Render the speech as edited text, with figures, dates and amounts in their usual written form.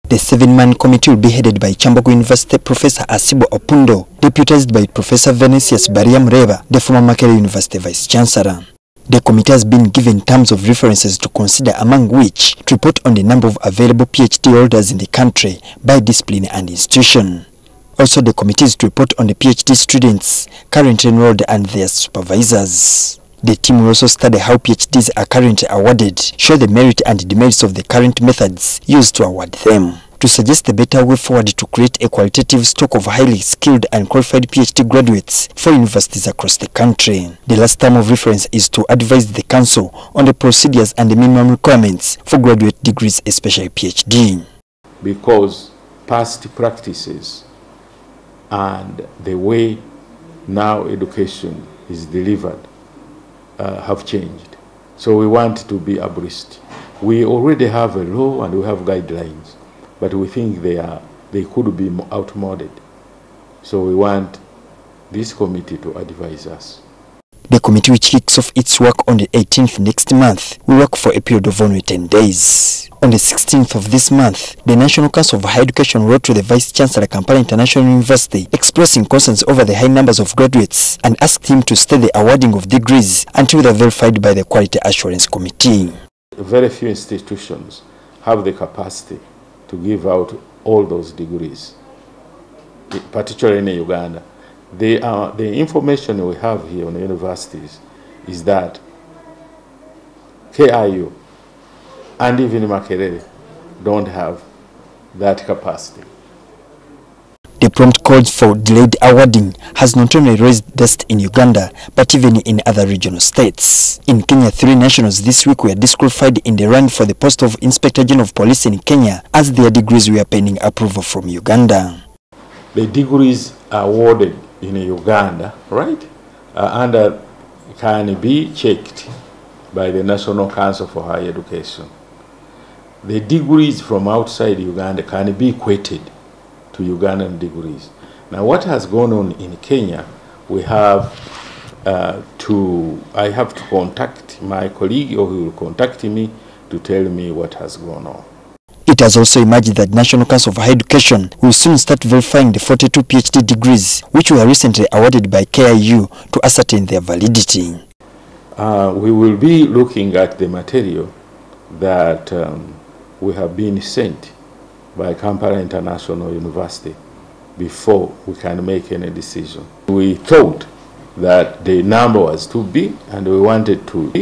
The 7-man committee will be headed by Chambogo University Professor Asibo Opundo, deputized by Professor Venesius Bariamureba, the former Makerere University Vice-Chancellor. The committee has been given terms of references to consider, among which to report on the number of available PhD holders in the country by discipline and institution. Also, the committee is to report on the PhD students currently enrolled and their supervisors. The team will also study how PhDs are currently awarded, show the merit and demerits of the current methods used to award them, to suggest a better way forward to create a qualitative stock of highly skilled and qualified PhD graduates for universities across the country. The last term of reference is to advise the Council on the procedures and the minimum requirements for graduate degrees, especially PhD. Because past practices and the way now education is delivered have changed. So we want to be abreast. We already have a law and we have guidelines, but we think they could be outmoded. So we want this committee to advise us. The committee, which kicks off its work on the 18th next month, will work for a period of only 10 days. On the 16th of this month, the National Council of Higher Education wrote to the Vice-Chancellor, Kampala International University, expressing concerns over the high numbers of graduates and asked him to stay the awarding of degrees until they are verified by the Quality Assurance Committee. Very few institutions have the capacity to give out all those degrees, particularly in Uganda. The information we have here on the universities is that KIU and even Makerere don't have that capacity. The prompt calls for delayed awarding has not only raised dust in Uganda, but even in other regional states. In Kenya, 3 nationals this week were disqualified in the run for the post of Inspector General of Police in Kenya, as their degrees were pending approval from Uganda. The degrees awarded in Uganda, right, can be checked by the National Council for Higher Education. The degrees from outside Uganda can be equated to Ugandan degrees. Now, what has gone on in Kenya, I have to contact my colleague, or he will contact me to tell me what has gone on. It has also emerged that National Council of Higher Education will soon start verifying the 42 PhD degrees which were recently awarded by KIU to ascertain their validity. We will be looking at the material that we have been sent by Kampala International University before we can make any decision. We thought that the number was too big and we wanted to